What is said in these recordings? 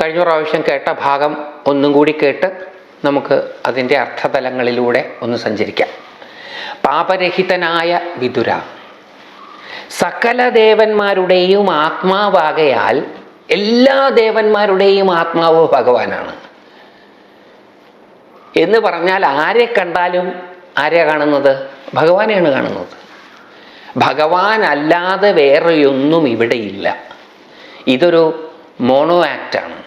കഴിഞ്ഞ പ്രാവശ്യം കേട്ട ഭാഗം ഒന്നും കൂടി കേട്ട് നമുക്ക് അതിൻ്റെ അർത്ഥതലങ്ങളിലൂടെ ഒന്ന് സഞ്ചരിക്കാം. പാപരഹിതനായ വിതുര, സകല ദേവന്മാരുടെയും ആത്മാവാകയാൽ എല്ലാ ദേവന്മാരുടെയും ആത്മാവ് ഭഗവാനാണ് എന്ന് പറഞ്ഞാൽ ആരെ കണ്ടാലും ആരെയാ കാണുന്നത്? ഭഗവാനെയാണ് കാണുന്നത്. ഭഗവാൻ അല്ലാതെ വേറെയൊന്നും ഇവിടെയില്ല. ഇതൊരു മോണോ ആക്റ്റാണ്.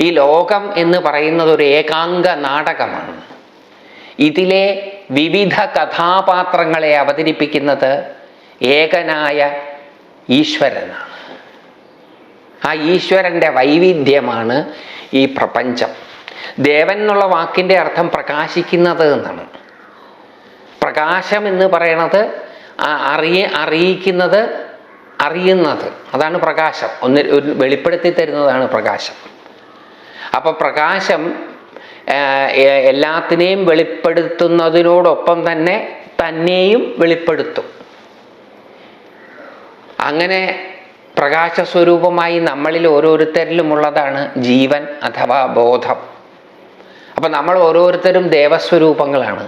ഈ ലോകം എന്ന് പറയുന്നത് ഒരു ഏകാംഗ നാടകമാണ്. ഇതിലെ വിവിധ കഥാപാത്രങ്ങളെ അവതരിപ്പിക്കുന്നത് ഏകനായ ഈശ്വരനാണ്. ആ ഈശ്വരൻ്റെ വൈവിധ്യമാണ് ഈ പ്രപഞ്ചം. ദേവൻ എന്നുള്ള വാക്കിൻ്റെ അർത്ഥം പ്രകാശിക്കുന്നത് എന്നാണ്. പ്രകാശം എന്ന് പറയണത് അറിയിക്കുന്നത്, അറിയുന്നത്, അതാണ് പ്രകാശം. ഒരു വെളിപ്പെടുത്തി തരുന്നതാണ് പ്രകാശം. അപ്പം പ്രകാശം എല്ലാത്തിനെയും വെളിപ്പെടുത്തുന്നതിനോടൊപ്പം തന്നെ തന്നെയും വെളിപ്പെടുത്തും. അങ്ങനെ പ്രകാശസ്വരൂപമായി നമ്മളിൽ ഓരോരുത്തരിലുമുള്ളതാണ് ജീവൻ അഥവാ ബോധം. അപ്പം നമ്മൾ ഓരോരുത്തരും ദേവസ്വരൂപങ്ങളാണ്.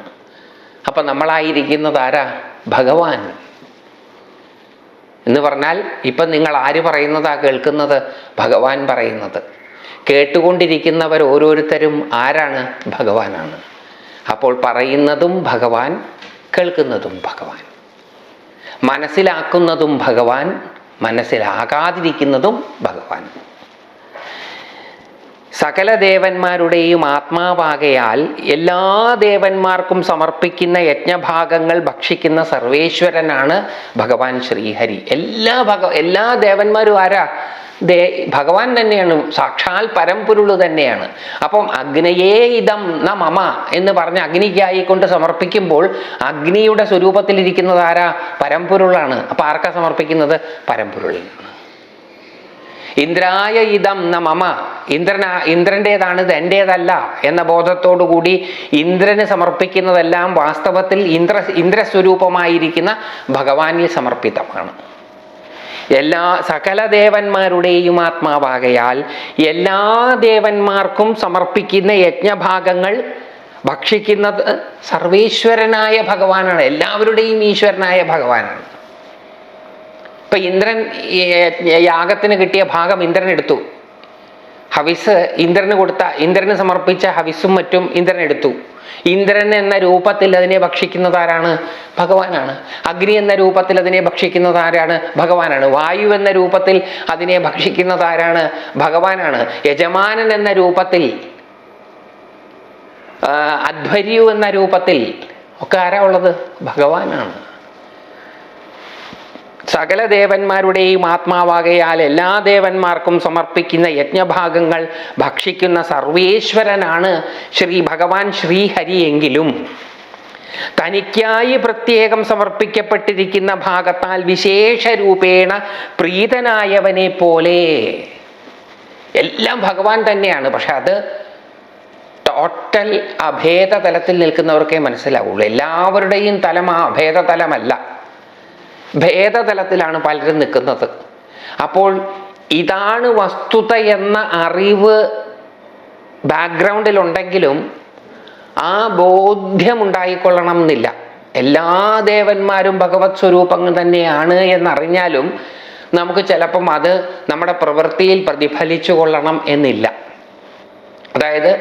അപ്പം നമ്മളായിരിക്കുന്നത് ആരാ? ഭഗവാൻ എന്ന് പറഞ്ഞാൽ ഇപ്പം നിങ്ങൾ ആര് പറയുന്നതാ കേൾക്കുന്നത്? ഭഗവാൻ പറയുന്നത്. കേട്ടുകൊണ്ടിരിക്കുന്നവർ ഓരോരുത്തരും ആരാണ്? ഭഗവാനാണ്. അപ്പോൾ പറയുന്നതും ഭഗവാൻ, കേൾക്കുന്നതും ഭഗവാൻ, മനസ്സിലാക്കുന്നതും ഭഗവാൻ, മനസ്സിലാകാതിരിക്കുന്നതും ഭഗവാൻ. സകല ദേവന്മാരുടെയും ആത്മാവാകയാൽ എല്ലാ ദേവന്മാർക്കും സമർപ്പിക്കുന്ന യജ്ഞഭാഗങ്ങൾ ഭക്ഷിക്കുന്ന സർവേശ്വരനാണ് ഭഗവാൻ ശ്രീഹരി. എല്ലാ ദേവന്മാരും ആരാ? ഭഗവാൻ തന്നെയാണ്. സാക്ഷാൽ പരമ്പൊരുള് തന്നെയാണ്. അപ്പം അഗ്നയേ ഇദം ന മമ എന്ന് പറഞ്ഞ് അഗ്നിക്കായിക്കൊണ്ട് സമർപ്പിക്കുമ്പോൾ അഗ്നിയുടെ സ്വരൂപത്തിലിരിക്കുന്നത് ആരാ? പരമ്പൊരുളാണ്. അപ്പം ആർക്കാ സമർപ്പിക്കുന്നത്? പരമ്പൊരുളിനാണ്. ഇന്ദ്രായ ഇദം ന മമ, ഇന്ദ്രൻ്റേതാണ്, ഇത് എൻ്റേതല്ല എന്ന ബോധത്തോടുകൂടി ഇന്ദ്രന് സമർപ്പിക്കുന്നതെല്ലാം വാസ്തവത്തിൽ ഇന്ദ്രസ്വരൂപമായിരിക്കുന്ന ഭഗവാനിൽ സമർപ്പിതമാണ്. സകല ദേവന്മാരുടെയും ആത്മാവാകയാൽ എല്ലാ ദേവന്മാർക്കും സമർപ്പിക്കുന്ന യജ്ഞഭാഗങ്ങൾ ഭക്ഷിക്കുന്നത് സർവേശ്വരനായ ഭഗവാനാണ്. എല്ലാവരുടെയും ഈശ്വരനായ ഭഗവാനാണ്. ഇപ്പം ഇന്ദ്രൻ യാഗത്തിന് കിട്ടിയ ഭാഗം ഇന്ദ്രൻ എടുത്തു. ഹവിസ് ഇന്ദ്രന് സമർപ്പിച്ച ഹവിസും മറ്റും ഇന്ദ്രൻ എടുത്തു. ഇന്ദ്രൻ എന്ന രൂപത്തിൽ അതിനെ ഭക്ഷിക്കുന്നത് ആരാണ്? ഭഗവാനാണ്. അഗ്നി എന്ന രൂപത്തിൽ അതിനെ ഭക്ഷിക്കുന്നത് ആരാണ്? ഭഗവാനാണ്. വായു എന്ന രൂപത്തിൽ അതിനെ ഭക്ഷിക്കുന്നത് ആരാണ്? ഭഗവാനാണ്. യജമാനൻ എന്ന രൂപത്തിൽ, അധ്വർയു എന്ന രൂപത്തിൽ ഒക്കെ ആരാ ഉള്ളത്? ഭഗവാനാണ്. സകല ദേവന്മാരുടെയും ആത്മാവാകയാൽ എല്ലാ ദേവന്മാർക്കും സമർപ്പിക്കുന്ന യജ്ഞഭാഗങ്ങൾ ഭക്ഷിക്കുന്ന സർവേശ്വരനാണ് ശ്രീ ഭഗവാൻ ശ്രീഹരിയെങ്കിലും തനിക്കായി പ്രത്യേകം സമർപ്പിക്കപ്പെട്ടിരിക്കുന്ന ഭാഗത്താൽ വിശേഷ രൂപേണ പ്രീതനായവനെ പോലെ എല്ലാം ഭഗവാൻ തന്നെയാണ്. പക്ഷെ അത് ടോട്ടൽ അഭേദ തലത്തിൽ നിൽക്കുന്നവർക്കേ മനസ്സിലാവുള്ളൂ. എല്ലാവരുടെയും തലം ആ അഭേദ തലമല്ല, ഭേദതലത്തിലാണ് പലരും നിൽക്കുന്നത്. അപ്പോൾ ഇതാണ് വസ്തുത എന്ന അറിവ് ബാക്ക്ഗ്രൗണ്ടിലുണ്ടെങ്കിലും ആ ബോധ്യമുണ്ടായിക്കൊള്ളണം എന്നില്ല. എല്ലാ ദേവന്മാരും ഭഗവത് സ്വരൂപങ്ങൾ തന്നെയാണ് എന്നറിഞ്ഞാലും നമുക്ക് ചിലപ്പം അത് നമ്മുടെ പ്രവൃത്തിയിൽ പ്രതിഫലിച്ചു കൊള്ളണം എന്നില്ല. അതായത്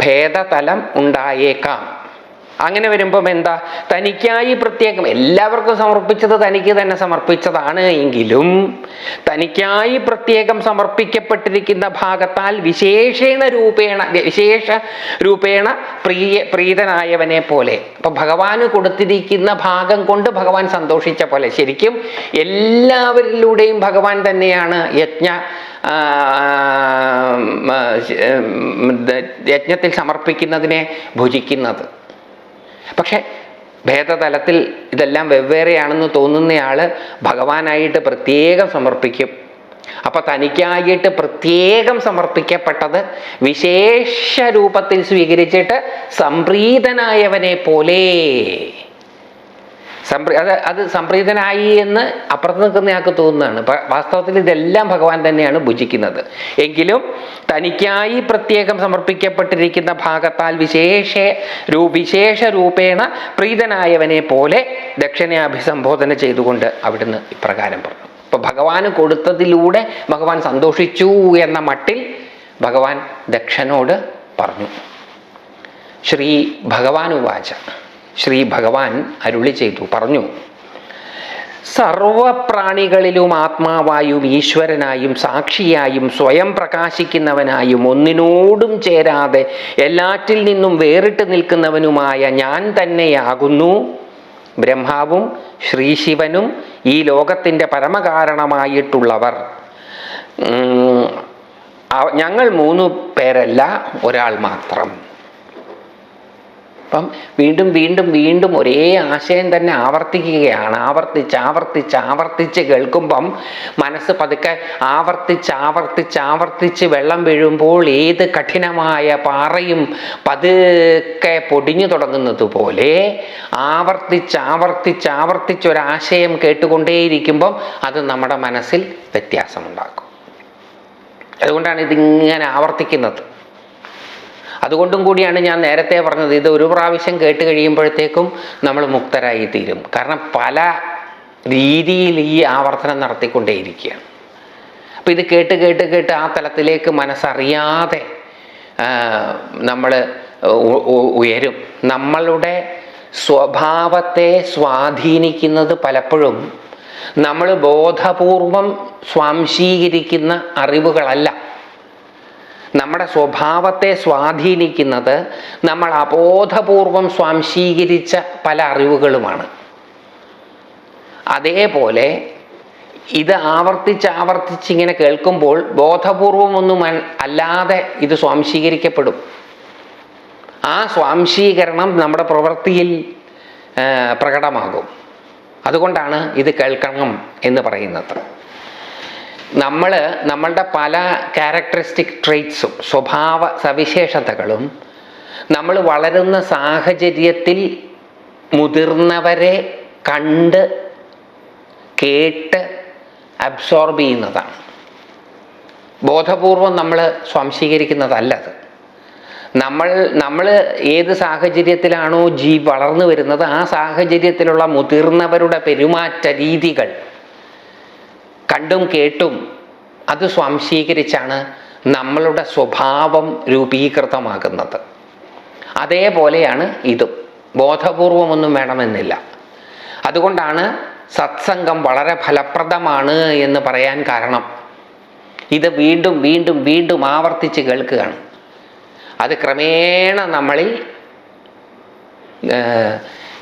ഭേദതലം ഉണ്ടായേക്കാം. അങ്ങനെ വരുമ്പം എന്താ? തനിക്കായി പ്രത്യേകം എല്ലാവർക്കും സമർപ്പിച്ചത് തനിക്ക് തന്നെ സമർപ്പിച്ചതാണ് എങ്കിലും തനിക്കായി പ്രത്യേകം സമർപ്പിക്കപ്പെട്ടിരിക്കുന്ന ഭാഗത്താൽ വിശേഷ രൂപേണ പ്രീതനായവനെ പോലെ. അപ്പൊ ഭഗവാന് കൊടുത്തിരിക്കുന്ന ഭാഗം കൊണ്ട് ഭഗവാൻ സന്തോഷിച്ച പോലെ ശരിക്കും എല്ലാവരിലൂടെയും ഭഗവാൻ തന്നെയാണ് യജ്ഞത്തിൽ സമർപ്പിക്കുന്നതിനെ ഭുജിക്കുന്നത്. പക്ഷെ ഭേദതലത്തിൽ ഇതെല്ലാം വെവ്വേറെയാണെന്ന് തോന്നുന്നയാള് ഭഗവാനായിട്ട് പ്രത്യേകം സമർപ്പിക്കും. അപ്പൊ തനിക്കായിട്ട് പ്രത്യേകം സമർപ്പിക്കപ്പെട്ടത് വിശേഷ രൂപത്തിൽ സ്വീകരിച്ചിട്ട് സംപ്രീതനായവനെ പോലെ അത് സംപ്രീതനായി എന്ന് അപ്പുറത്ത് നിൽക്കുന്നയാൾക്ക് തോന്നുന്നതാണ്. വാസ്തവത്തിൽ ഇതെല്ലാം ഭഗവാൻ തന്നെയാണ് ഭുജിക്കുന്നത്. എങ്കിലും തനിക്കായി പ്രത്യേകം സമർപ്പിക്കപ്പെട്ടിരിക്കുന്ന ഭാഗത്താൽ വിശേഷ രൂപേണ പ്രീതനായവനെ പോലെ ദക്ഷിണ അഭിസംബോധന ചെയ്തുകൊണ്ട് അവിടുന്ന് ഇപ്രകാരം പറഞ്ഞു. ഇപ്പൊ ഭഗവാന് കൊടുത്തതിലൂടെ ഭഗവാൻ സന്തോഷിച്ചു എന്ന മട്ടിൽ ഭഗവാൻ ദക്ഷനോട് പറഞ്ഞു. ശ്രീ ഭഗവാൻ ഉവാച, ശ്രീ ഭഗവാൻ അരുളി ചെയ്തു, പറഞ്ഞു: സർവപ്രാണികളിലും ആത്മാവായും ഈശ്വരനായും സാക്ഷിയായും സ്വയം പ്രകാശിക്കുന്നവനായും ഒന്നിനോടും ചേരാതെ എല്ലാറ്റിൽ നിന്നും വേറിട്ട് നിൽക്കുന്നവനുമായ ഞാൻ തന്നെയാകുന്നു ബ്രഹ്മാവും ശ്രീശിവനും ഈ ലോകത്തിൻ്റെ പരമകാരണമായിട്ടുള്ളവർ. ഞങ്ങൾ 3 പേരല്ല, ഒരാൾ മാത്രം. അപ്പം വീണ്ടും വീണ്ടും വീണ്ടും ഒരേ ആശയം തന്നെ ആവർത്തിക്കുകയാണ്. ആവർത്തിച്ച് കേൾക്കുമ്പം മനസ്സ് പതുക്കെ ആവർത്തിച്ച് വെള്ളം വീഴുമ്പോൾ ഏത് കഠിനമായ പാറയും പതുക്കെ പൊടിഞ്ഞു തുടങ്ങുന്നത് പോലെ ആവർത്തിച്ച് ഒരാശയം കേട്ടുകൊണ്ടേയിരിക്കുമ്പം അത് നമ്മുടെ മനസ്സിൽ വ്യത്യാസമുണ്ടാക്കും. അതുകൊണ്ടാണ് ഇതിങ്ങനെ ആവർത്തിക്കുന്നത്. അതുകൊണ്ടും കൂടിയാണ് ഞാൻ നേരത്തെ പറഞ്ഞത്, ഇത് ഒരു പ്രാവശ്യം കേട്ട് കഴിയുമ്പോഴത്തേക്കും നമ്മൾ മുക്തരായി തീരും. കാരണം പല രീതിയിൽ ഈ ആവർത്തനം നടത്തിക്കൊണ്ടേയിരിക്കുകയാണ്. അപ്പം ഇത് കേട്ട് ആ തലത്തിലേക്ക് മനസ്സറിയാതെ നമ്മൾ ഉയരും. നമ്മളുടെ സ്വഭാവത്തെ സ്വാധീനിക്കുന്നത് പലപ്പോഴും നമ്മൾ ബോധപൂർവം സ്വാംശീകരിക്കുന്ന അറിവുകളല്ല. നമ്മുടെ സ്വഭാവത്തെ സ്വാധീനിക്കുന്നത് നമ്മൾ അബോധപൂർവം സ്വാംശീകരിച്ച പല അറിവുകളുമാണ്. അതേപോലെ ഇത് ആവർത്തിച്ച് ഇങ്ങനെ കേൾക്കുമ്പോൾ ബോധപൂർവമൊന്നും അല്ലാതെ ഇത് സ്വാംശീകരിക്കപ്പെടും. ആ സ്വാംശീകരണം നമ്മുടെ പ്രവൃത്തിയിൽ പ്രകടമാകും. അതുകൊണ്ടാണ് ഇത് കേൾക്കണം എന്ന് പറയുന്നത്. നമ്മളുടെ പല ക്യാരക്ടറിസ്റ്റിക് ട്രെയ്റ്റ്സും സ്വഭാവ സവിശേഷതകളും നമ്മൾ വളരുന്ന സാഹചര്യത്തിൽ മുതിർന്നവരെ കണ്ട് കേട്ട് അബ്സോർബ് ചെയ്യുന്നതാണ്. ബോധപൂർവം നമ്മൾ സ്വാംശീകരിക്കുന്നതല്ലത്. നമ്മൾ ഏത് സാഹചര്യത്തിലാണോ വളർന്നു വരുന്നത് ആ സാഹചര്യത്തിലുള്ള മുതിർന്നവരുടെ പെരുമാറ്റ രീതികൾ കണ്ടും കേട്ടും അത് സ്വാംശീകരിച്ചാണ് നമ്മളുടെ സ്വഭാവം രൂപീകൃതമാകുന്നത്. അതേപോലെയാണ് ഇതും. ബോധപൂർവമൊന്നും വേണമെന്നില്ല. അതുകൊണ്ടാണ് സത്സംഗം വളരെ ഫലപ്രദമാണ് എന്ന് പറയാൻ കാരണം. ഇത് വീണ്ടും വീണ്ടും വീണ്ടും ആവർത്തിച്ച് കേൾക്കുകയാണ്. അത് ക്രമേണ നമ്മളിൽ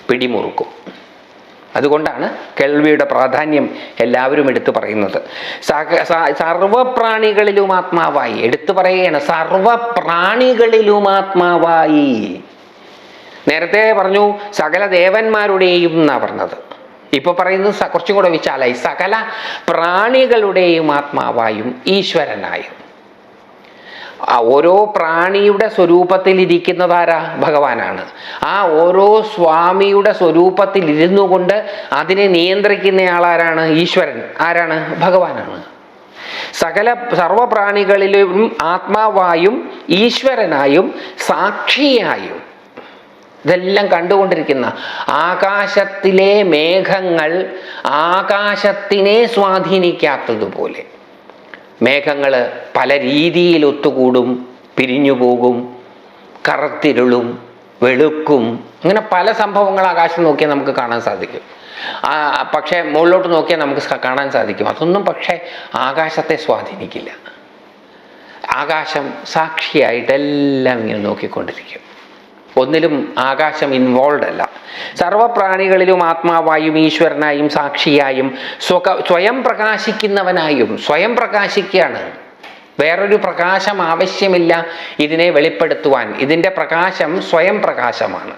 പിടിമുറുക്കും. അതുകൊണ്ടാണ് കേൾവിയുടെ പ്രാധാന്യം എല്ലാവരും എടുത്തു പറയുന്നത്. സർവപ്രാണികളിലും ആത്മാവായി എടുത്തു പറയുകയാണ്. സർവപ്രാണികളിലും ആത്മാവായി. നേരത്തെ പറഞ്ഞു സകല ദേവന്മാരുടെയും എന്നാ പറഞ്ഞത്. ഇപ്പൊ പറയുന്നത് കുറച്ചും കൂടെ വിശാലായി. സകല പ്രാണികളുടെയും ആത്മാവായും ഈശ്വരനായും. ഓരോ പ്രാണിയുടെ സ്വരൂപത്തിൽ ഇരിക്കുന്നതാരാ? ഭഗവാനാണ്. ആ ഓരോ സ്വാമിയുടെ സ്വരൂപത്തിൽ ഇരുന്നു കൊണ്ട് അതിനെ നിയന്ത്രിക്കുന്നയാളാരാണ്? ഈശ്വരൻ. ആരാണ്? ഭഗവാനാണ്. സർവപ്രാണികളിലും ആത്മാവായും ഈശ്വരനായും സാക്ഷിയായും. ഇതെല്ലാം കണ്ടുകൊണ്ടിരിക്കുന്ന ആകാശത്തിലെ മേഘങ്ങൾ ആകാശത്തിനെ സ്വാധീനിക്കാത്തതുപോലെ മേഘങ്ങൾ പല രീതിയിൽ ഒത്തുകൂടും, പിരിഞ്ഞു പോകും, കറുത്തിരുളും, വെളുക്കും. ഇങ്ങനെ പല സംഭവങ്ങൾ ആകാശം നോക്കിയാൽ നമുക്ക് കാണാൻ സാധിക്കും. പക്ഷേ മുകളിലോട്ട് നോക്കിയാൽ നമുക്ക് കാണാൻ സാധിക്കും. അതൊന്നും പക്ഷേ ആകാശത്തെ സ്വാധീനിക്കില്ല. ആകാശം സാക്ഷിയായിട്ടെല്ലാം ഇങ്ങനെ നോക്കിക്കൊണ്ടിരിക്കും. ഒന്നിലും ആകാശം ഇൻവോൾവ് അല്ല. സർവപ്രാണികളിലും ആത്മാവായും ഈശ്വരനായും സാക്ഷിയായും സ്വയം പ്രകാശിക്കുന്നവനായും. സ്വയം പ്രകാശിക്കുകയാണ്. വേറൊരു പ്രകാശം ആവശ്യമില്ല ഇതിനെ വെളിപ്പെടുത്തുവാൻ. ഇതിൻ്റെ പ്രകാശം സ്വയം പ്രകാശമാണ്.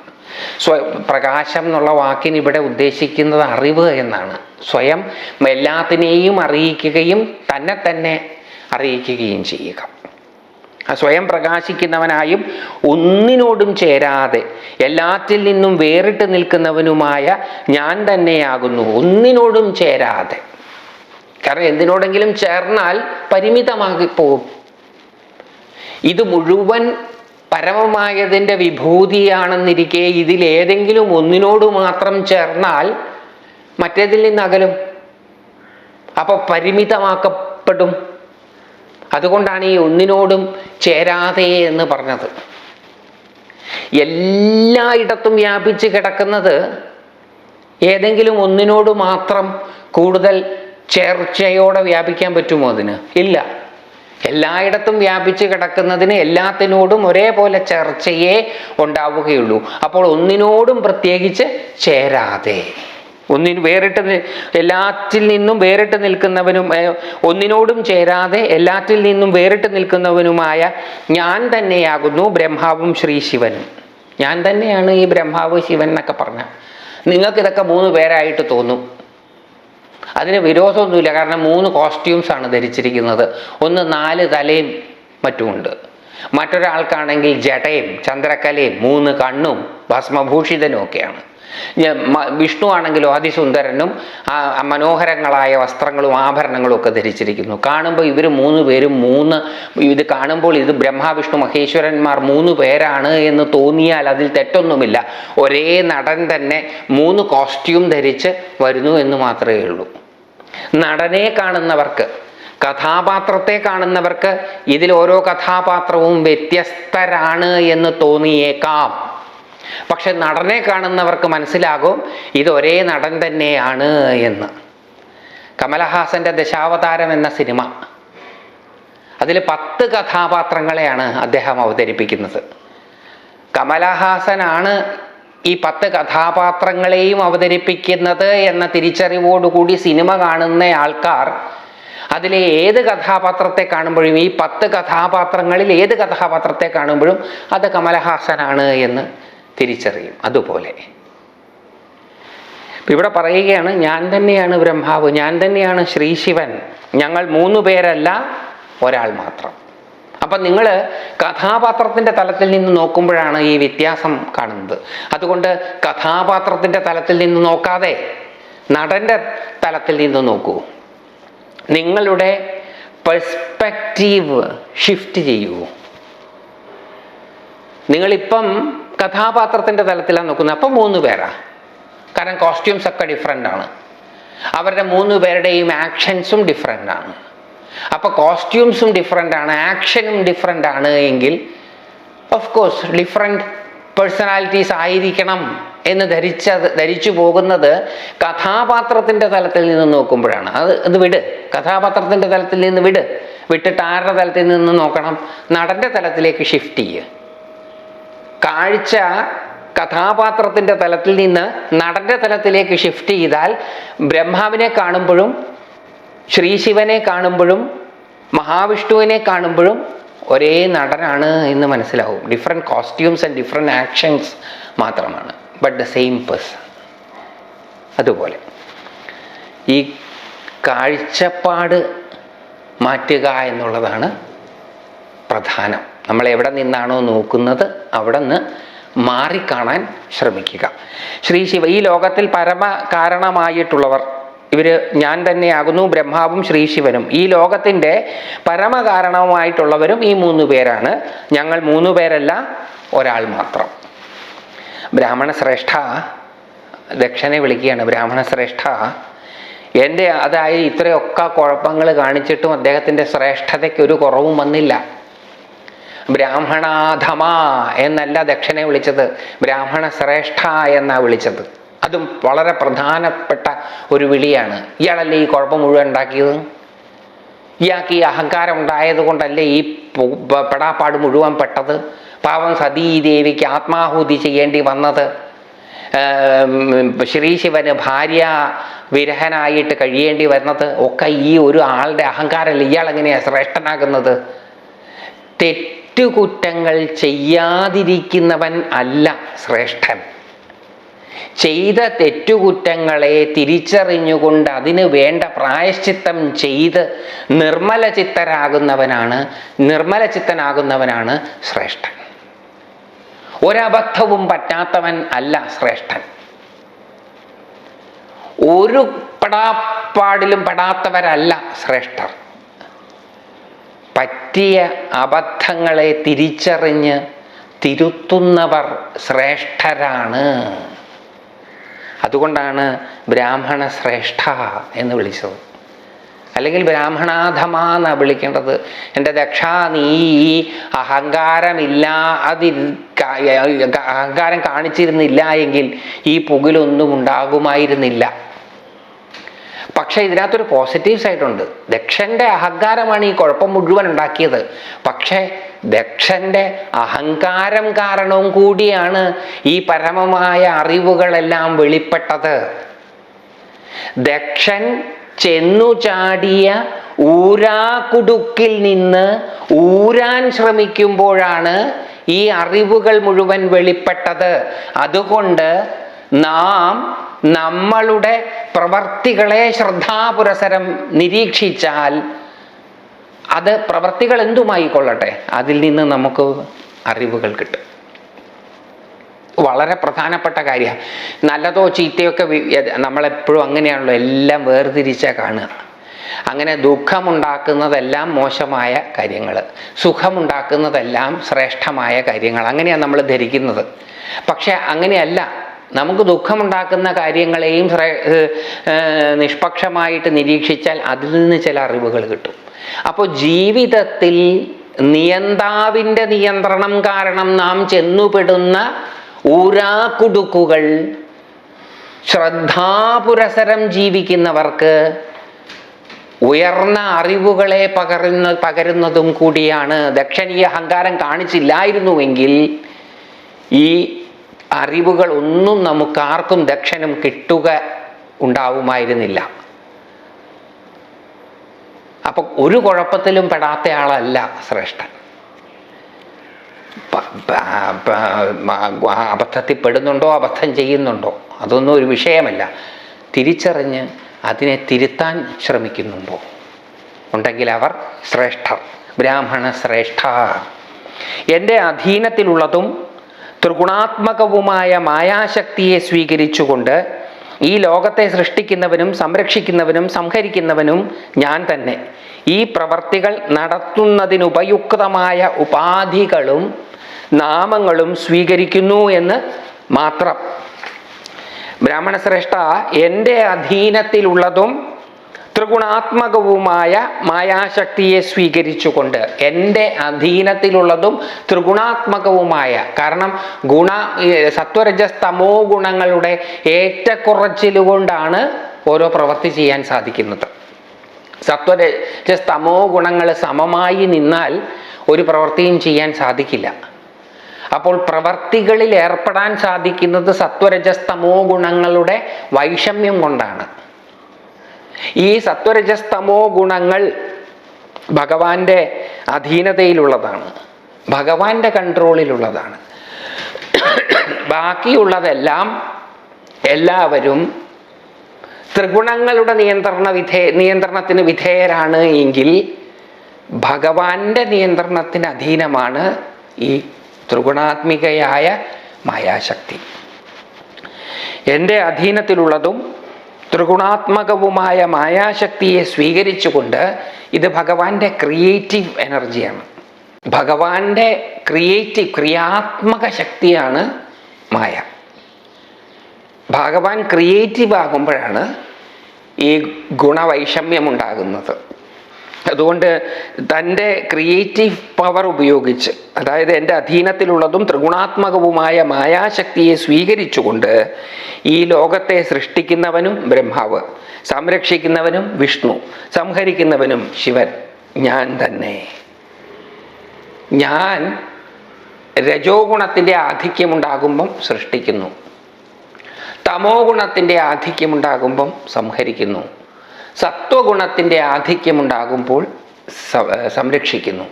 പ്രകാശം എന്നുള്ള വാക്കിന് ഇവിടെ ഉദ്ദേശിക്കുന്നത് അറിവ് എന്നാണ്. സ്വയം എല്ലാത്തിനെയും അറിയിക്കുകയും തന്നെ അറിയിക്കുകയും ചെയ്യുക. സ്വയം പ്രകാശിക്കുന്നവനായും ഒന്നിനോടും ചേരാതെ എല്ലാറ്റിൽ നിന്നും വേറിട്ട് നിൽക്കുന്നവനുമായ ഞാൻ തന്നെയാകുന്നു. ഒന്നിനോടും ചേരാതെ. കാരണം എന്തിനോടെങ്കിലും ചേർന്നാൽ പരിമിതമാക്കി പോകും. ഇത് മുഴുവൻ പരമമായതിൻ്റെ വിഭൂതിയാണെന്നിരിക്കെ ഇതിലേതെങ്കിലും ഒന്നിനോട് മാത്രം ചേർന്നാൽ മറ്റേതിൽ നിന്ന് അകലും. അപ്പോൾ പരിമിതമാക്കപ്പെടും. അതുകൊണ്ടാണ് ഈ ഒന്നിനോടും ചേരാതെ എന്ന് പറഞ്ഞത്. എല്ലായിടത്തും വ്യാപിച്ച് കിടക്കുന്നത് ഏതെങ്കിലും ഒന്നിനോട് മാത്രം കൂടുതൽ ചേർച്ചയോടെ വ്യാപിക്കാൻ പറ്റുമോ? അതിന് ഇല്ല. എല്ലായിടത്തും വ്യാപിച്ച് കിടക്കുന്നതിന് എല്ലാത്തിനോടും ഒരേപോലെ ചേർച്ചയേ ഉണ്ടാവുകയുള്ളൂ. അപ്പോൾ ഒന്നിനോടും പ്രത്യേകിച്ച് ചേരാതെ, എല്ലാറ്റിൽ നിന്നും വേറിട്ട് നിൽക്കുന്നവനും, ഒന്നിനോടും ചേരാതെ എല്ലാറ്റിൽ നിന്നും വേറിട്ട് നിൽക്കുന്നവനുമായ ഞാൻ തന്നെയാകുന്നു ബ്രഹ്മാവും ശ്രീ ശിവനും. ഞാൻ തന്നെയാണ് ഈ ബ്രഹ്മാവ് ശിവൻ എന്നൊക്കെ പറഞ്ഞ നിങ്ങൾക്കിതൊക്കെ 3 പേരായിട്ട് തോന്നും. അതിന് വിരോധമൊന്നുമില്ല. കാരണം 3 കോസ്റ്റ്യൂംസാണ് ധരിച്ചിരിക്കുന്നത്. ഒന്ന് 4 തലയും മറ്റുമുണ്ട്. മറ്റൊരാൾക്കാണെങ്കിൽ ജടയും ചന്ദ്രക്കലയും 3 കണ്ണും ഭസ്മഭൂഷിതനും ഒക്കെയാണ്. വിഷ്ണു ആണെങ്കിലോ അതിസുന്ദരനും മനോഹരങ്ങളായ വസ്ത്രങ്ങളും ആഭരണങ്ങളും ഒക്കെ ധരിച്ചിരിക്കുന്നു. കാണുമ്പോൾ ഇവർ 3 പേരും ഇത് കാണുമ്പോൾ ഇത് ബ്രഹ്മാവിഷ്ണു മഹേശ്വരന്മാർ 3 പേരാണ് എന്ന് തോന്നിയാൽ അതിൽ തെറ്റൊന്നുമില്ല. ഒരേ നടൻ തന്നെ 3 കോസ്റ്റ്യൂം ധരിച്ച് വരുന്നു എന്ന് മാത്രമേ ഉള്ളൂ. നടനെ കാണുന്നവർക്ക്, കഥാപാത്രത്തെ കാണുന്നവർക്ക് ഇതിൽ ഓരോ കഥാപാത്രവും വ്യത്യസ്തരാണ് എന്ന് തോന്നിയേക്കാം. പക്ഷെ നടനെ കാണുന്നവർക്ക് മനസ്സിലാകും ഇത് ഒരേ നടൻ തന്നെയാണ് എന്ന്. കമലഹാസന്റെ ദശാവതാരം എന്ന സിനിമ, അതിൽ 10 കഥാപാത്രങ്ങളെയാണ് അദ്ദേഹം അവതരിപ്പിക്കുന്നത്. കമലഹാസനാണ് ഈ 10 കഥാപാത്രങ്ങളെയും അവതരിപ്പിക്കുന്നത് എന്ന തിരിച്ചറിവോടുകൂടി സിനിമ കാണുന്ന ആൾക്കാർ അതിലെ ഏത് കഥാപാത്രത്തെ കാണുമ്പോഴും, ഈ 10 കഥാപാത്രങ്ങളിൽ ഏത് കഥാപാത്രത്തെ കാണുമ്പോഴും അത് കമലഹാസനാണ് എന്ന് തിരിച്ചറിയും. അതുപോലെ ഇവിടെ പറയുകയാണ്, ഞാൻ തന്നെയാണ് ബ്രഹ്മാവ്, ഞാൻ തന്നെയാണ് ശ്രീ ശിവൻ, ഞങ്ങൾ 3 പേരല്ല ഒരാൾ മാത്രം. അപ്പം നിങ്ങൾ കഥാപാത്രത്തിൻ്റെ തലത്തിൽ നിന്ന് നോക്കുമ്പോഴാണ് ഈ വ്യത്യാസം കാണുന്നത്. അതുകൊണ്ട് കഥാപാത്രത്തിൻ്റെ തലത്തിൽ നിന്ന് നോക്കാതെ നടൻ്റെ തലത്തിൽ നിന്ന് നോക്കൂ. നിങ്ങളുടെ പെർസ്പെക്റ്റീവ് ഷിഫ്റ്റ് ചെയ്യൂ. നിങ്ങളിപ്പം കഥാപാത്രത്തിൻ്റെ തലത്തിലാണ് നോക്കുന്നത്. അപ്പം 3 പേരാ. കാരണം കോസ്റ്റ്യൂംസ് ഒക്കെ ഡിഫറെൻ്റ് ആണ്. അവരുടെ 3 പേരുടെയും ആക്ഷൻസും ഡിഫറെൻ്റ് ആണ്. അപ്പോൾ കോസ്റ്റ്യൂംസും ഡിഫറെൻ്റ് ആണ്, ആക്ഷനും ഡിഫറെൻ്റ് ആണ് എങ്കിൽ ഓഫ് കോഴ്സ് ഡിഫറെൻ്റ് പേഴ്സണാലിറ്റീസ് ആയിരിക്കണം എന്ന് ധരിച്ചു പോകുന്നത് കഥാപാത്രത്തിൻ്റെ തലത്തിൽ നിന്ന് നോക്കുമ്പോഴാണ്. അത് വിട്, കഥാപാത്രത്തിൻ്റെ തലത്തിൽ നിന്ന് വിട്ടിട്ട് ആരുടെ തലത്തിൽ നിന്ന് നോക്കണം? നടൻ്റെ തലത്തിലേക്ക് ഷിഫ്റ്റ് ചെയ്യുക. കാഴ്ച കഥാപാത്രത്തിൻ്റെ തലത്തിൽ നിന്ന് നടൻ്റെ തലത്തിലേക്ക് ഷിഫ്റ്റ് ചെയ്താൽ ബ്രഹ്മാവിനെ കാണുമ്പോഴും ശ്രീശിവനെ കാണുമ്പോഴും മഹാവിഷ്ണുവിനെ കാണുമ്പോഴും ഒരേ നടനാണ് എന്ന് മനസ്സിലാവും. Different costumes and different actions മാത്രമാണ്, ബട്ട് ദ സെയിം പേഴ്സൺ. അതുപോലെ ഈ കാഴ്ചപ്പാട് മാറ്റുക എന്നുള്ളതാണ് പ്രധാനം. നമ്മൾ എവിടെ നിന്നാണോ നോക്കുന്നത് അവിടെ നിന്ന് മാറിക്കാണാൻ ശ്രമിക്കുക. ശ്രീശിവ, ഈ ലോകത്തിൽ പരമ കാരണമായിട്ടുള്ളവർ ഇവർ ഞാൻ തന്നെയാകുന്നു ബ്രഹ്മാവും ശ്രീശിവനും. ഈ ലോകത്തിൻ്റെ പരമകാരണവുമായിട്ടുള്ളവരും ഈ 3 പേരാണ്. ഞങ്ങൾ 3 പേരല്ല ഒരാൾ മാത്രം. ബ്രാഹ്മണ ശ്രേഷ്ഠ ദക്ഷനെ വിളിക്കുകയാണ്. ബ്രാഹ്മണ ശ്രേഷ്ഠ, അതായത് ഇത്രയൊക്കെ കുഴപ്പങ്ങൾ കാണിച്ചിട്ടും അദ്ദേഹത്തിൻ്റെ ശ്രേഷ്ഠതയ്ക്ക് ഒരു കുറവും വന്നില്ല. ബ്രാഹ്മണാധമ എന്നല്ല ദക്ഷനെ വിളിച്ചത്, ബ്രാഹ്മണ ശ്രേഷ്ഠ എന്നാണ് വിളിച്ചത്. അതും വളരെ പ്രധാനപ്പെട്ട ഒരു വിളിയാണ്. ഇയാളല്ലേ ഈ കുഴപ്പം മുഴുവൻ ഉണ്ടാക്കിയത്? ഇയാൾക്ക് ഈ അഹങ്കാരം ഉണ്ടായത് കൊണ്ടല്ലേ ഈ പെടാപ്പാട് മുഴുവൻ പെട്ടത്? പാവം സതീദേവിക്ക് ആത്മാഹൂതി ചെയ്യേണ്ടി വന്നത്, ശ്രീശിവന് ഭാര്യ വിരഹനായിട്ട് കഴിയേണ്ടി വരുന്നത് ഒക്കെ ഈ ഒരു ആളുടെ അഹങ്കാരമല്ലേ? ഇയാൾ എങ്ങനെയാണ് ശ്രേഷ്ഠനാകുന്നത്? തെറ്റുകുറ്റങ്ങൾ ചെയ്യാതിരിക്കുന്നവൻ അല്ല ശ്രേഷ്ഠൻ. ചെയ്ത തെറ്റുകുറ്റങ്ങളെ തിരിച്ചറിഞ്ഞുകൊണ്ട് അതിന് വേണ്ട പ്രായശ്ചിത്തം ചെയ്ത് നിർമ്മലചിത്തനാകുന്നവനാണ് ശ്രേഷ്ഠൻ. ഒരബദ്ധവും പറ്റാത്തവൻ അല്ല ശ്രേഷ്ഠൻ. ഒരു പെടാപ്പാടിലും പെടാത്തവരല്ല ശ്രേഷ്ഠർ. പറ്റിയ അബദ്ധങ്ങളെ തിരിച്ചറിഞ്ഞ് തിരുത്തുന്നവർ ശ്രേഷ്ഠരാണ്. അതുകൊണ്ടാണ് ബ്രാഹ്മണ ശ്രേഷ്ഠ എന്ന് വിളിച്ചത്. അല്ലെങ്കിൽ ബ്രാഹ്മണാധമാന്നാണ് വിളിക്കേണ്ടത്. എൻ്റെ ദക്ഷ, നീ ഈ അഹങ്കാരം കാണിച്ചിരുന്നില്ല എങ്കിൽ ഈ പുകിലൊന്നും ഉണ്ടാകുമായിരുന്നില്ല. പക്ഷെ ഇതിനകത്തൊരു പോസിറ്റീവ് സൈഡുണ്ട്. ദക്ഷൻ്റെ അഹങ്കാരമാണ് ഈ കുഴപ്പം മുഴുവൻ ഉണ്ടാക്കിയത്. പക്ഷേ ദക്ഷൻ്റെ അഹങ്കാരം കാരണവും കൂടിയാണ് ഈ പരമമായ അറിവുകളെല്ലാം വെളിപ്പെട്ടത്. ദക്ഷൻ ചെന്നു ചാടിയ ഊരാക്കുടുക്കിൽ നിന്ന് ഊരാൻ ശ്രമിക്കുമ്പോഴാണ് ഈ അറിവുകൾ മുഴുവൻ വെളിപ്പെട്ടത്. അതുകൊണ്ട് നാം നമ്മളുടെ പ്രവർത്തികളെ ശ്രദ്ധാപുരസരം നിരീക്ഷിച്ചാൽ അത് പ്രവർത്തികൾ എന്തുമായിക്കൊള്ളട്ടെ, അതിൽ നിന്ന് നമുക്ക് അറിവുകൾ കിട്ടും. വളരെ പ്രധാനപ്പെട്ട കാര്യമാണ്. നല്ലതോ ചീത്തയൊക്കെ നമ്മളെപ്പോഴും അങ്ങനെയാണല്ലോ, എല്ലാം വേർതിരിച്ചാൽ കാണുക. അങ്ങനെ ദുഃഖമുണ്ടാക്കുന്നതെല്ലാം മോശമായ കാര്യങ്ങൾ, സുഖമുണ്ടാക്കുന്നതെല്ലാം ശ്രേഷ്ഠമായ കാര്യങ്ങൾ, അങ്ങനെയാണ് നമ്മൾ ധരിക്കുന്നത്. പക്ഷെ അങ്ങനെയല്ല. നമുക്ക് ദുഃഖമുണ്ടാക്കുന്ന കാര്യങ്ങളെയും നിഷ്പക്ഷമായിട്ട് നിരീക്ഷിച്ചാൽ അതിൽ നിന്ന് ചില അറിവുകൾ കിട്ടും. അപ്പോൾ ജീവിതത്തിൽ നിയന്താവിൻ്റെ നിയന്ത്രണം കാരണം നാം ചെന്നുപെടുന്ന ഊരാക്കുടുക്കുകൾ ശ്രദ്ധാപുരസരം ജീവിക്കുന്നവർക്ക് ഉയർന്ന അറിവുകളെ പകരുന്നതും കൂടിയാണ്. ദക്ഷണീയ അഹങ്കാരം കാണിച്ചില്ലായിരുന്നുവെങ്കിൽ ഈ അറിവുകൾ ഒന്നും നമുക്കാർക്കും ദക്ഷനും കിട്ടുക ഉണ്ടാവുമായിരുന്നില്ല. അപ്പൊ ഒരു കുഴപ്പത്തിലും പെടാത്തയാളല്ല ശ്രേഷ്ഠൻ. അബദ്ധത്തിൽ പെടുന്നുണ്ടോ, അബദ്ധം ചെയ്യുന്നുണ്ടോ, അതൊന്നും ഒരു വിഷയമല്ല. തിരിച്ചറിഞ്ഞ് അതിനെ തിരുത്താൻ ശ്രമിക്കുന്നുണ്ടോ ഉണ്ടെങ്കിൽ അവർ ശ്രേഷ്ഠർ, ബ്രാഹ്മണ ശ്രേഷ്ഠ. എൻ്റെ അധീനത്തിലുള്ളതും ത്രിഗുണാത്മകവുമായ മായാശക്തിയെ സ്വീകരിച്ചുകൊണ്ട് ഈ ലോകത്തെ സൃഷ്ടിക്കുന്നവനും സംരക്ഷിക്കുന്നവനും സംഹരിക്കുന്നവനും ഞാൻ തന്നെ. ഈ പ്രവർത്തികൾ നടത്തുന്നതിനുപയുക്തമായ ഉപാധികളും നാമങ്ങളും സ്വീകരിക്കുന്നു എന്ന് മാത്രം. ബ്രാഹ്മണശ്രേഷ്ഠ, എൻ്റെ അധീനത്തിലുള്ളതും ത്രിഗുണാത്മകവുമായ മായാശക്തിയെ സ്വീകരിച്ചുകൊണ്ട്, എൻ്റെ അധീനത്തിലുള്ളതും ത്രിഗുണാത്മകവുമായ, കാരണം സത്വരജസ്തമോ ഗുണങ്ങളുടെ ഏറ്റക്കുറച്ചിലുകൊണ്ടാണ് ഓരോ പ്രവൃത്തി ചെയ്യാൻ സാധിക്കുന്നത്. സത്വരജസ്തമോ ഗുണങ്ങൾ സമമായി നിന്നാൽ ഒരു പ്രവൃത്തിയും ചെയ്യാൻ സാധിക്കില്ല. അപ്പോൾ പ്രവർത്തികളിൽ ഏർപ്പെടാൻ സാധിക്കുന്നത് സത്വരജസ്തമോ ഗുണങ്ങളുടെ വൈഷമ്യം കൊണ്ടാണ്. ഈ സത്വരജസ്തമോ ഗുണങ്ങൾ ഭഗവാന്റെ അധീനതയിലുള്ളതാണ്, ഭഗവാന്റെ കൺട്രോളിലുള്ളതാണ്. ബാക്കിയുള്ളതെല്ലാം എല്ലാവരും ത്രിഗുണങ്ങളുടെ നിയന്ത്രണത്തിന് വിധേയരാണ് എങ്കിൽ ഭഗവാന്റെ നിയന്ത്രണത്തിന് അധീനമാണ് ഈ ത്രിഗുണാത്മികയായ മായാശക്തി. എൻ്റെ അധീനത്തിലുള്ളതും ത്രിഗുണാത്മകവുമായ മായാശക്തിയെ സ്വീകരിച്ചുകൊണ്ട്, ഇത് ഭഗവാന്റെ ക്രിയേറ്റീവ് എനർജിയാണ്. ഭഗവാന്റെ ക്രിയാത്മക ശക്തിയാണ് മായ. ഭഗവാൻ ക്രിയേറ്റീവ് ആകുമ്പോഴാണ് ഈ ഗുണവൈഷമ്യം ഉണ്ടാകുന്നത്. അതുകൊണ്ട് തൻ്റെ ക്രിയേറ്റീവ് പവർ ഉപയോഗിച്ച്, അതായത് എൻ്റെ അധീനത്തിലുള്ളതും ത്രിഗുണാത്മകവുമായ മായാശക്തിയെ സ്വീകരിച്ചുകൊണ്ട് ഈ ലോകത്തെ സൃഷ്ടിക്കുന്നവനും ബ്രഹ്മാവ്, സംരക്ഷിക്കുന്നവനും വിഷ്ണു, സംഹരിക്കുന്നവനും ശിവൻ ഞാൻ തന്നെ. ഞാൻ രജോ ഗുണത്തിൻ്റെ ആധിക്യമുണ്ടാകുമ്പം സൃഷ്ടിക്കുന്നു, തമോ ഗുണത്തിൻ്റെ ആധിക്യമുണ്ടാകുമ്പം സംഹരിക്കുന്നു, സത്വഗുണത്തിൻ്റെ ആധിക്യമുണ്ടാകുമ്പോൾ സംരക്ഷിക്കുന്നു.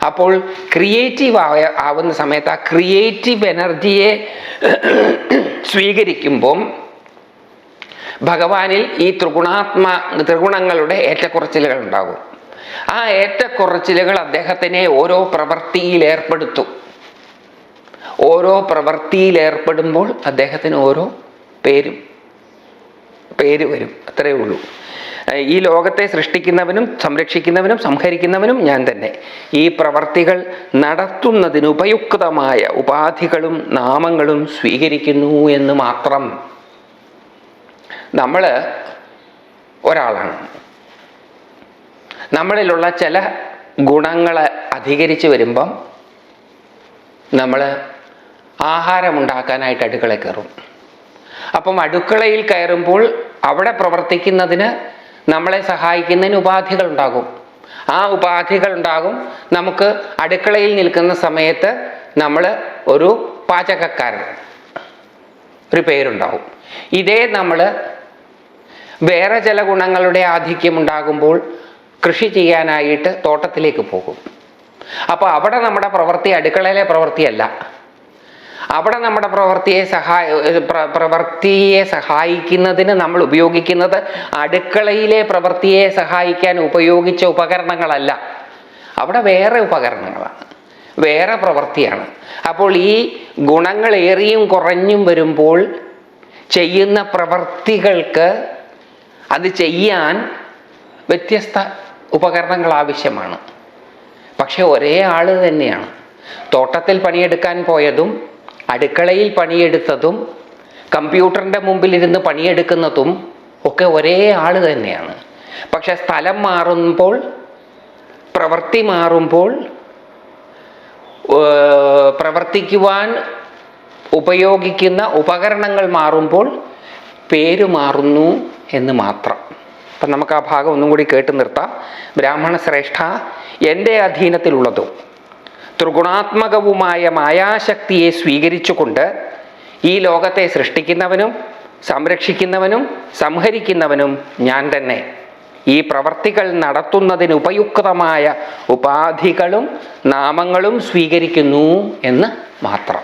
അപ്പോൾ ക്രിയേറ്റീവ് ആവുന്ന സമയത്ത് ആ ക്രിയേറ്റീവ് എനർജിയെ സ്വീകരിക്കുമ്പം ഭഗവാനിൽ ഈ ത്രിഗുണങ്ങളുടെ ഏറ്റക്കുറച്ചിലുകൾ ഉണ്ടാകും. ആ ഏറ്റക്കുറച്ചിലുകൾ അദ്ദേഹത്തിനെ ഓരോ പ്രവൃത്തിയിൽ ഏർപ്പെടുത്തും. ഓരോ പ്രവൃത്തിയിൽ ഏർപ്പെടുമ്പോൾ അദ്ദേഹത്തിന് ഓരോ പേര് വരും. അത്രയേ ഉള്ളൂ. ഈ ലോകത്തെ സൃഷ്ടിക്കുന്നവനും സംരക്ഷിക്കുന്നവനും സംഹരിക്കുന്നവനും ഞാൻ തന്നെ. ഈ പ്രവർത്തികൾ നടത്തുന്നതിന് ഉപയുക്തമായ ഉപാധികളും നാമങ്ങളും സ്വീകരിക്കുന്നു എന്ന് മാത്രം. നമ്മൾ ഒരാളാണ്. നമ്മളിലുള്ള ചില ഗുണങ്ങൾ അധികരിച്ച് വരുമ്പം നമ്മൾ ആഹാരമുണ്ടാക്കാനായിട്ട് അടുക്കളയിൽ കയറും. അപ്പം അടുക്കളയിൽ കയറുമ്പോൾ അവിടെ പ്രവർത്തിക്കുന്നതിന് നമ്മളെ സഹായിക്കുന്നതിന് ഉപാധികൾ ഉണ്ടാകും. ആ ഉപാധികൾ ഉണ്ടാകും. നമുക്ക് അടുക്കളയിൽ നിൽക്കുന്ന സമയത്ത് നമ്മൾ ഒരു പാചകക്കാരൻ, ഒരു പേരുണ്ടാവും. ഇതേ നമ്മൾ വേറെ ചില ഗുണങ്ങളുടെ ആധിക്യം ഉണ്ടാകുമ്പോൾ കൃഷി ചെയ്യാനായിട്ട് തോട്ടത്തിലേക്ക് പോകും. അപ്പോൾ അവിടെ നമ്മുടെ പ്രവൃത്തി അടുക്കളയിലെ പ്രവൃത്തിയല്ല. അവിടെ നമ്മുടെ പ്രവൃത്തിയെ സഹായിക്കുന്നതിന് നമ്മൾ ഉപയോഗിക്കുന്നത് അടുക്കളയിലെ പ്രവൃത്തിയെ സഹായിക്കാൻ ഉപയോഗിച്ച ഉപകരണങ്ങളല്ല. അവിടെ വേറെ ഉപകരണങ്ങളാണ്, വേറെ പ്രവൃത്തിയാണ്. അപ്പോൾ ഈ ഗുണങ്ങൾ ഏറിയും കുറഞ്ഞും വരുമ്പോൾ ചെയ്യുന്ന പ്രവൃത്തികൾക്ക് അത് ചെയ്യാൻ വ്യത്യസ്ത ഉപകരണങ്ങൾ ആവശ്യമാണ്. പക്ഷെ ഒരേ ആൾ തന്നെയാണ്. തോട്ടത്തിൽ പണിയെടുക്കാൻ പോയതും അടുക്കളയിൽ പണിയെടുത്തതും കമ്പ്യൂട്ടറിൻ്റെ മുമ്പിലിരുന്ന് പണിയെടുക്കുന്നതും ഒക്കെ ഒരേ ആൾ തന്നെയാണ്. പക്ഷെ സ്ഥലം മാറുമ്പോൾ, പ്രവൃത്തി മാറുമ്പോൾ, പ്രവർത്തിക്കുവാൻ ഉപയോഗിക്കുന്ന ഉപകരണങ്ങൾ മാറുമ്പോൾ പേര് മാറുന്നു എന്ന് മാത്രം. അപ്പം നമുക്ക് ആ ഭാഗം ഒന്നും കൂടി കേട്ട് നിർത്താം. ബ്രാഹ്മണ ശ്രേഷ്ഠ, എൻ്റെ അധീനത്തിലുള്ളതും ത്രിഗുണാത്മകവുമായ മായാശക്തിയെ സ്വീകരിച്ചുകൊണ്ട് ഈ ലോകത്തെ സൃഷ്ടിക്കുന്നവനും സംരക്ഷിക്കുന്നവനും സംഹരിക്കുന്നവനും ഞാൻ തന്നെ. ഈ പ്രവർത്തികൾ നടത്തുന്നതിന് ഉപയുക്തമായ ഉപാധികളും നാമങ്ങളും സ്വീകരിക്കുന്നു എന്ന് മാത്രം.